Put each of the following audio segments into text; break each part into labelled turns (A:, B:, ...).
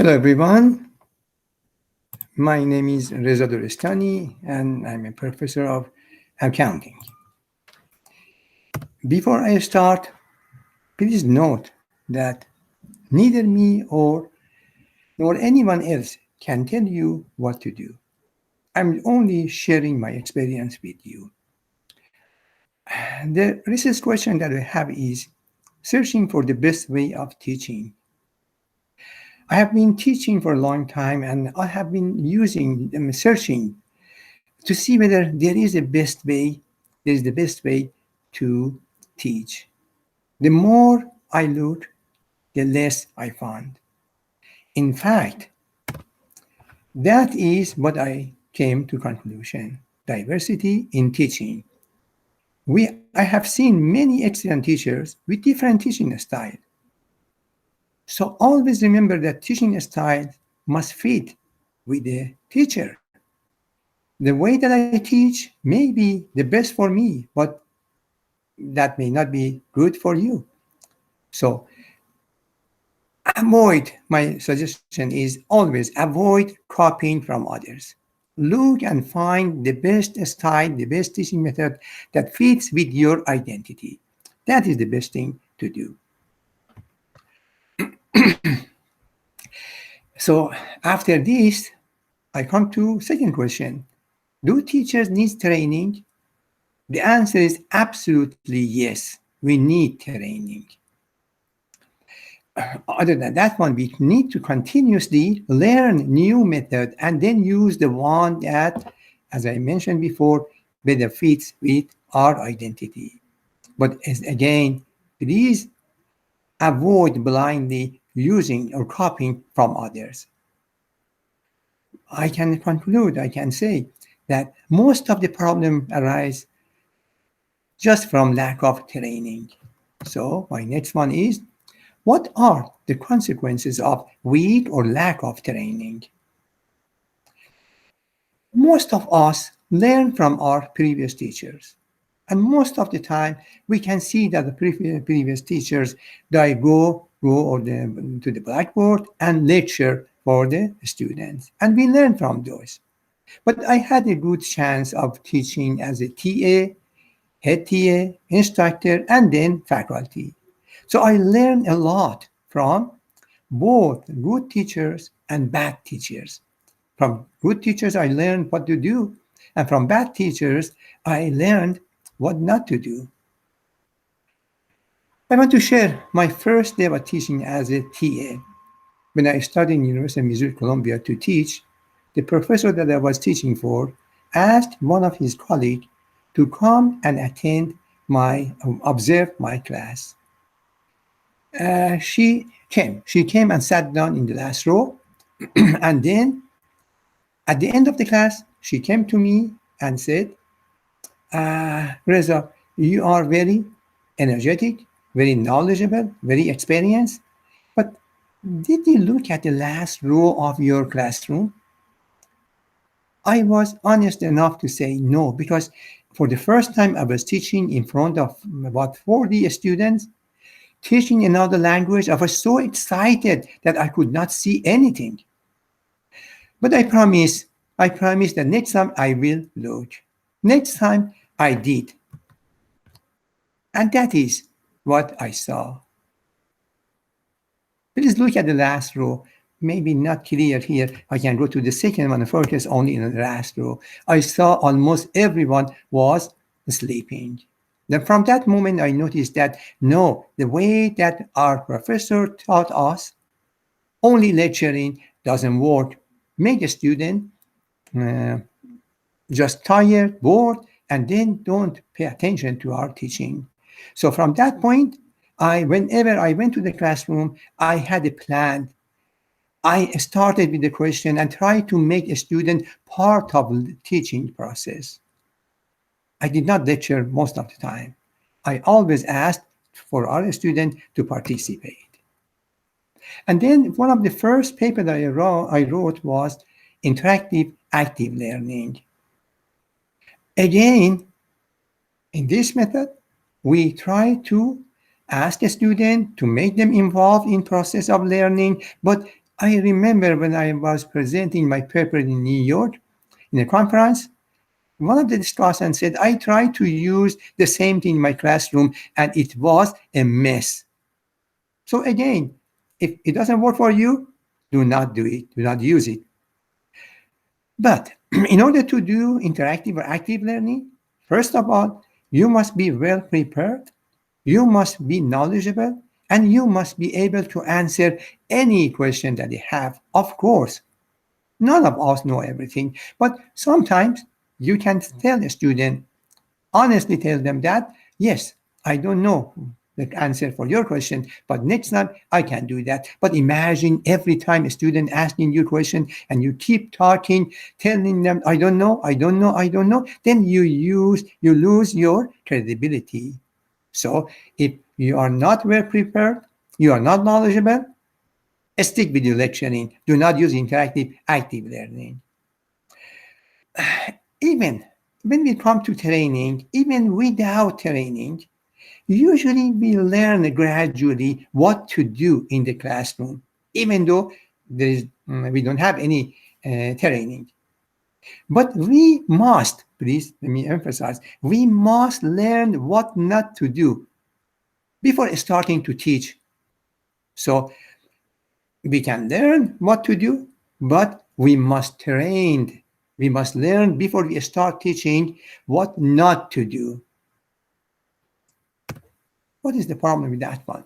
A: Hello, everyone. My name is Reza and I'm a professor of accounting. Before I start, please note that neither me or nor anyone else can tell you what to do. I'm only sharing my experience with you. The research question that I have is searching for the best way of teaching. I have been teaching for a long time and I have been searching to see whether there is the best way to teach. The more I look, the less I find. In fact, that is what I came to conclusion. Diversity in teaching. I have seen many excellent teachers with different teaching style. So always remember that teaching style must fit with the teacher. The way that I teach may be the best for me, but that may not be good for you. So my suggestion is always avoid copying from others. Look and find the best style, the best teaching method that fits with your identity. That is the best thing to do. So after this, I come to second question. Do teachers need training? The answer is absolutely yes. We need training. Other than that one, we need to continuously learn new method and then use the one that, as I mentioned before, better fits with our identity. But again, please avoid blindly using or copying from others. I can say that most of the problem arise just from lack of training. So my next one is, what are the consequences of weak or lack of training? Most of us learn from our previous teachers. And most of the time, we can see that the previous teachers, they to the blackboard and lecture for the students. And we learn from those. But I had a good chance of teaching as a TA, head TA, instructor, and then faculty. So I learned a lot from both good teachers and bad teachers. From good teachers, I learned what to do, and from bad teachers, I learned what not to do. I want to share my first day of teaching as a TA. When I started in University of Missouri, Columbia to teach, the professor that I was teaching for asked one of his colleagues to come and observe my class. She came. She came and sat down in the last row. And then at the end of the class, she came to me and said, Reza, you are very energetic, very knowledgeable, very experienced. But did you look at the last row of your classroom? I was honest enough to say no, because for the first time I was teaching in front of about 40 students, teaching another language. I was so excited that I could not see anything. But I promise that next time I will look. Next time I did. And that is what I saw. Please look at the last row. Maybe not clear here. I can go to the second one and focus only in the last row. I saw almost everyone was sleeping. Then from that moment, I noticed that no, the way that our professor taught us, only lecturing doesn't work. Make a student just tired, bored, and then don't pay attention to our teaching. So from that point, whenever I went to the classroom, I had a plan. I started with the question and tried to make a student part of the teaching process. I did not lecture most of the time. I always asked for our student to participate. And then one of the first papers that I wrote was interactive active learning. Again, in this method, we try to ask a student to make them involved in process of learning, but I remember when I was presenting my paper in New York in a conference, one of the discussants said, I tried to use the same thing in my classroom and it was a mess. So again, if it doesn't work for you, do not do it, do not use it. But in order to do interactive or active learning, first of all, you must be well prepared, you must be knowledgeable, and you must be able to answer any question that they have. Of course, none of us know everything, but sometimes you can tell a student, honestly tell them that, yes, I don't know the answer for your question, but next time I can do that. But imagine every time a student asking you a question and you keep talking, telling them, I don't know, I don't know, I don't know, then you lose your credibility. So if you are not well prepared, you are not knowledgeable, stick with your lecturing. Do not use interactive, active learning. Even when we come to training, even without training, usually we learn gradually what to do in the classroom, even though we don't have any training. But we must, please let me emphasize, we must learn what not to do before starting to teach. So we can learn what to do, but we must train. We must learn before we start teaching what not to do. What is the problem with that one?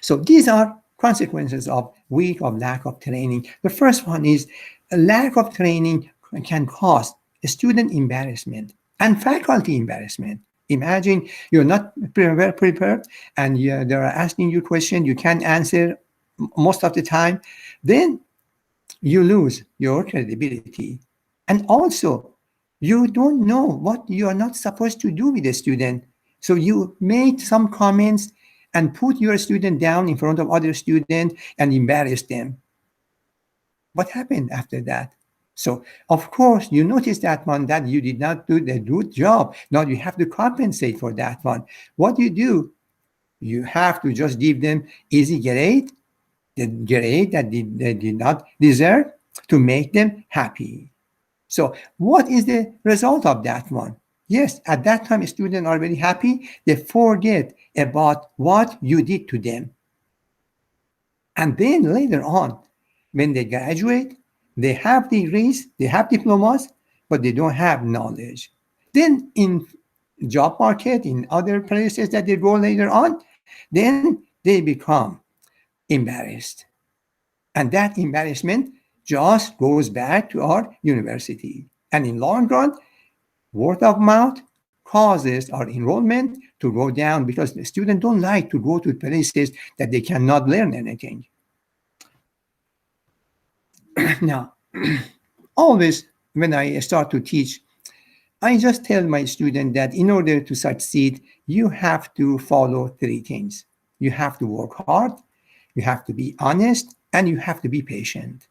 A: So these are consequences of lack of training. The first one is a lack of training can cause student embarrassment and faculty embarrassment. Imagine you're not well prepared and they're asking you a question you can't answer most of the time, then you lose your credibility. And also, you don't know what you are not supposed to do with a student. So you made some comments and put your student down in front of other students and embarrass them. What happened after that? So, of course, you notice that one that you did not do the good job. Now you have to compensate for that one. What you do, you have to just give them easy grade, the grade that they did not deserve, to make them happy. So what is the result of that one? Yes, at that time, students are very happy. They forget about what you did to them. And then later on, when they graduate, they have degrees, they have diplomas, but they don't have knowledge. Then in job market, in other places that they go later on, then they become embarrassed. And that embarrassment just goes back to our university. And in long run, word of mouth causes our enrollment to go down because the students don't like to go to places that they cannot learn anything. Now, always when I start to teach, I just tell my student that in order to succeed, you have to follow three things. You have to work hard, you have to be honest, and you have to be patient.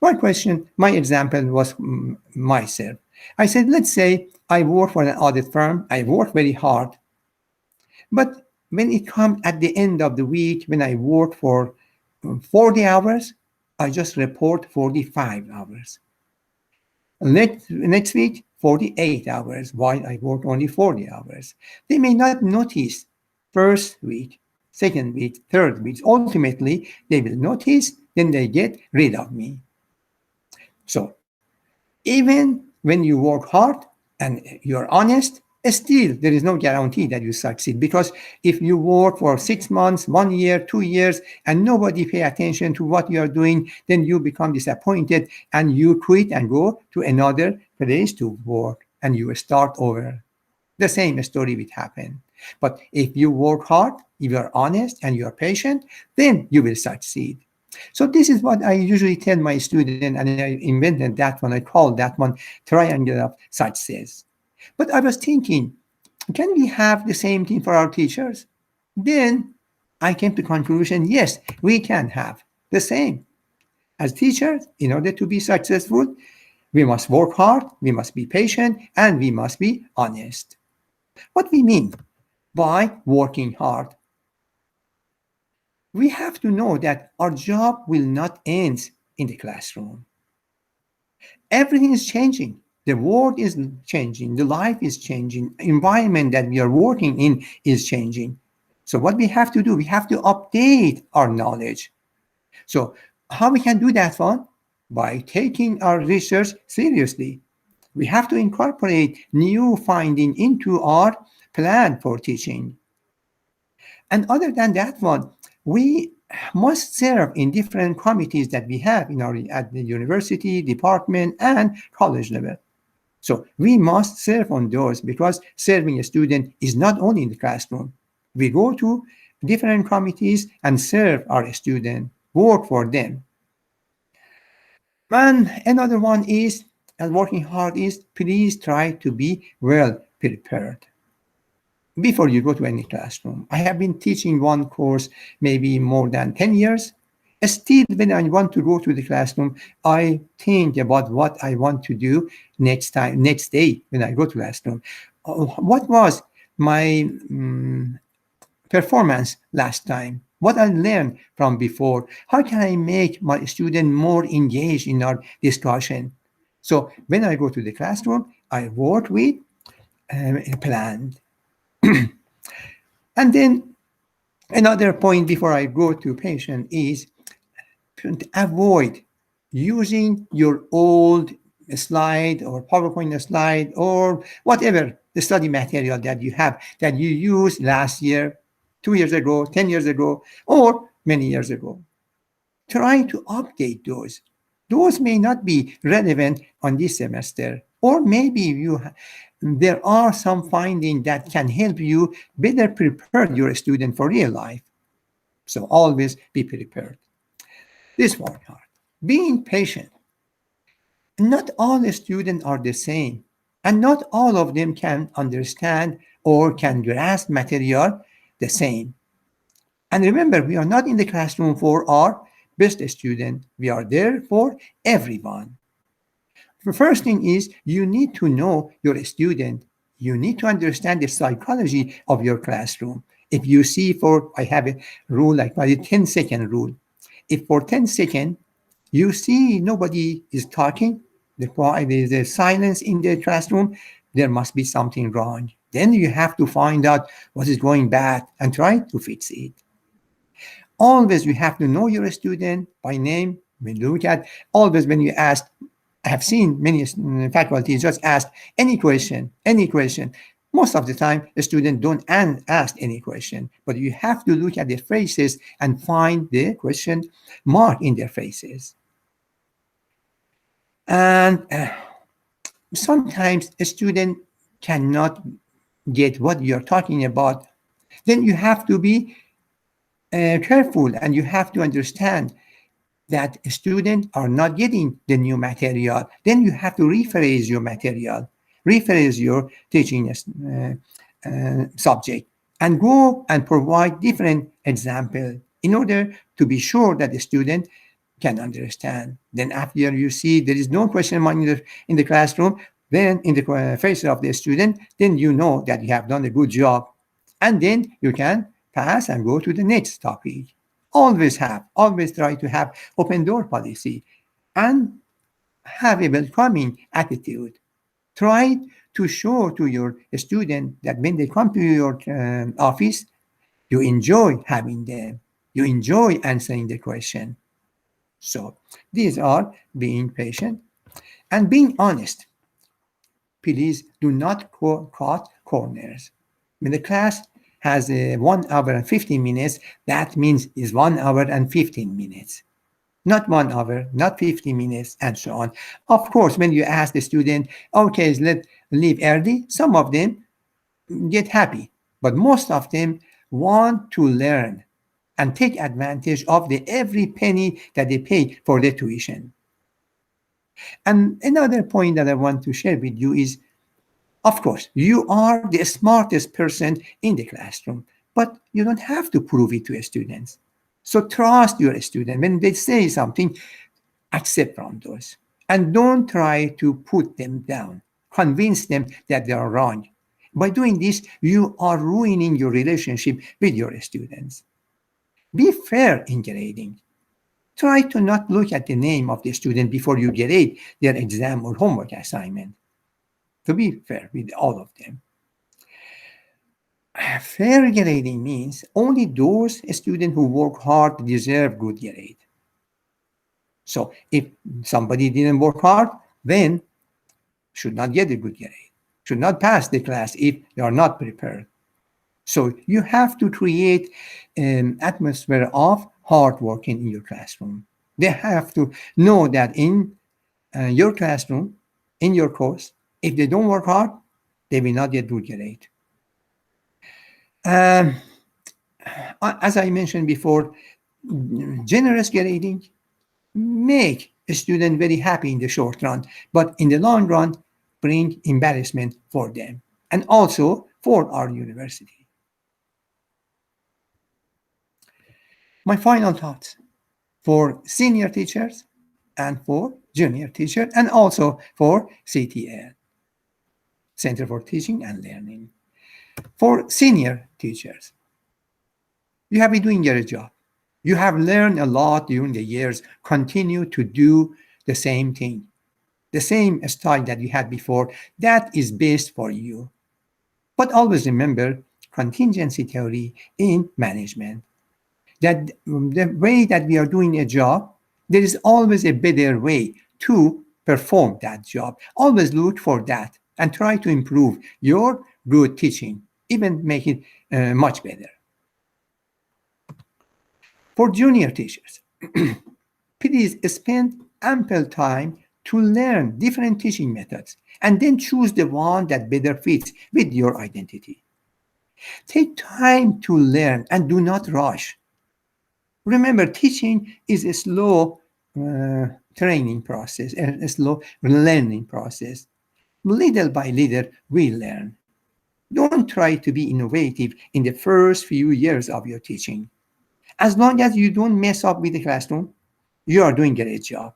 A: My example was myself. I said, let's say I work for an audit firm, I work very hard, but when it comes at the end of the week, when I work for 40 hours, I just report 45 hours. Next week, 48 hours, while I work only 40 hours. They may not notice first week, second week, third week. Ultimately, they will notice, then they get rid of me. So even when you work hard and you're honest, still there is no guarantee that you succeed, because if you work for 6 months, 1 year, 2 years, and nobody pay attention to what you are doing, then you become disappointed and you quit and go to another place to work and you start over. The same story will happen. But if you work hard, if you are honest and you are patient, then you will succeed. So this is what I usually tell my student, and I invented that one. I call that one triangle of success. But I was thinking, can we have the same thing for our teachers? Then I came to conclusion, yes, we can have the same. As teachers, in order to be successful, we must work hard, we must be patient, and we must be honest. What we mean by working hard? We have to know that our job will not end in the classroom. Everything is changing. The world is changing. The life is changing. Environment that we are working in is changing. So what we have to do, we have to update our knowledge. So how we can do that one? By taking our research seriously. We have to incorporate new finding into our plan for teaching. And other than that one, we must serve in different committees that we have in our at the university, department, and college level. So we must serve on those because serving a student is not only in the classroom. We go to different committees and serve our student, work for them. And another one is, and working hard is, please try to be well prepared before you go to any classroom. I have been teaching one course maybe more than 10 years. Still, when I want to go to the classroom, I think about what I want to do next day when I go to classroom. What was my performance last time? What I learned from before? How can I make my student more engaged in our discussion? So when I go to the classroom, I work with a plan. And then another point before I go to patient is to avoid using your old slide or PowerPoint slide or whatever the study material that you have that you used last year, 2 years ago, 10 years ago, or many years ago. Try to update those. Those may not be relevant on this semester, or maybe there are some findings that can help you better prepare your student for real life. So always be prepared. This one hard. Being patient. Not all students are the same, and not all of them can understand or can grasp material the same. And remember, we are not in the classroom for our best student. We are there for everyone. The first thing is you need to know your student. You need to understand the psychology of your classroom. If you see I have a rule like a 10-second rule. If for 10 seconds you see nobody is talking, there's a silence in the classroom, there must be something wrong. Then you have to find out what is going bad and try to fix it. Always you have to know your student by name. When you look at, always when you ask, I have seen many faculty just ask any question, any question. Most of the time, the student don't ask any question, but you have to look at their faces and find the question mark in their faces. And sometimes a student cannot get what you're talking about. Then you have to be careful and you have to understand that students are not getting the new material. Then you have to rephrase your material, rephrase your teaching subject, and go and provide different examples in order to be sure that the student can understand. Then after you see there is no question mark in the classroom, then in the face of the student, then you know that you have done a good job. And then you can pass and go to the next topic. Always try to have open door policy and have a welcoming attitude. Try to show to your student that when they come to your office, you enjoy having them. You enjoy answering the question. So these are being patient and being honest. Please do not cut corners. When the class has 1 hour and 15 minutes, that means is 1 hour and 15 minutes. Not 1 hour, not 15 minutes, and so on. Of course, when you ask the student, okay, let's leave early, some of them get happy, but most of them want to learn and take advantage of the every penny that they pay for their tuition. And another point that I want to share with you is, of course, you are the smartest person in the classroom, but you don't have to prove it to students. So trust your student. When they say something, accept from those. And don't try to put them down. Convince them that they are wrong. By doing this, you are ruining your relationship with your students. Be fair in grading. Try to not look at the name of the student before you grade their exam or homework assignment. To be fair with all of them. Fair grading means only those students who work hard deserve good grade. So if somebody didn't work hard, then should not get a good grade, should not pass the class if they are not prepared. So you have to create an atmosphere of hard working in your classroom. They have to know that in your classroom, in your course, if they don't work hard, they will not get good grade. Um, as I mentioned before, generous grading make a student very happy in the short run, but in the long run, bring embarrassment for them and also for our university. My final thoughts for senior teachers and for junior teachers and also for CTL, Center for Teaching and Learning. For senior teachers, you have been doing your job. You have learned a lot during the years. Continue to do the same thing, the same style that you had before. That is best for you. But always remember contingency theory in management. That the way that we are doing a job, there is always a better way to perform that job. Always look for that and try to improve your good teaching, even make it much better. For junior teachers, please spend ample time to learn different teaching methods and then choose the one that better fits with your identity. Take time to learn and do not rush. Remember, teaching is a slow training process, a slow learning process. Little by little, we learn. Don't try to be innovative in the first few years of your teaching. As long as you don't mess up with the classroom, you are doing a great job.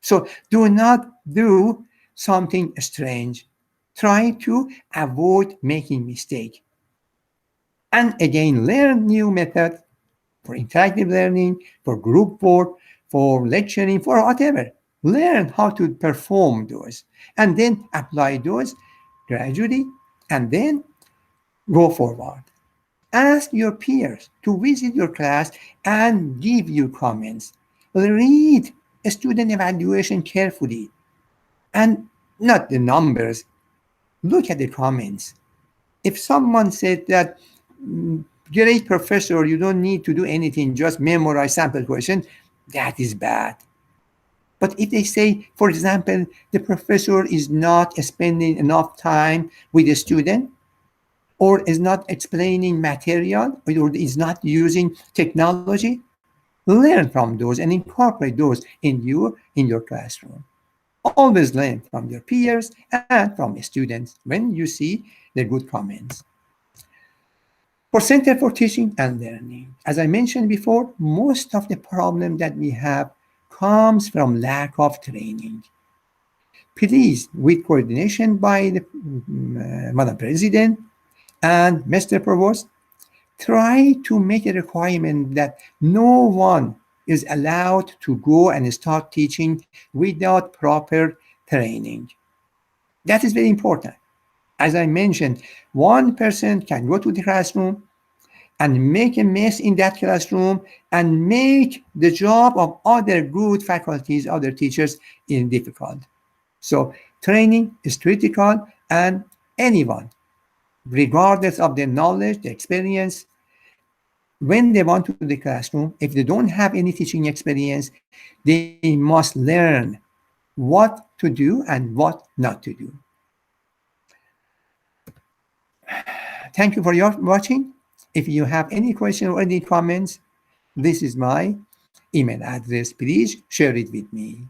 A: So do not do something strange. Try to avoid making mistakes. And again, learn new methods for interactive learning, for group work, for lecturing, for whatever. Learn how to perform those and then apply those gradually and then go forward. Ask your peers to visit your class and give you comments. Read a student evaluation carefully and not the numbers. Look at the comments. If someone said that, great professor, you don't need to do anything, just memorize sample question, that is bad. But if they say, for example, the professor is not spending enough time with the student, or is not explaining material, or is not using technology, learn from those and incorporate those in your classroom. Always learn from your peers and from the students when you see the good comments. For Center for Teaching and Learning, as I mentioned before, most of the problem that we have comes from lack of training. Please, with coordination by the Madam President and Mr. Provost, try to make a requirement that no one is allowed to go and start teaching without proper training. That is very important. As I mentioned, one person can go to the classroom and make a mess in that classroom and make the job of other good faculties, other teachers, difficult. So training is critical, and anyone, regardless of their knowledge, their experience, when they want to the classroom, if they don't have any teaching experience, they must learn what to do and what not to do. Thank you for your watching. If you have any question or any comments, this is my email address. Please share it with me.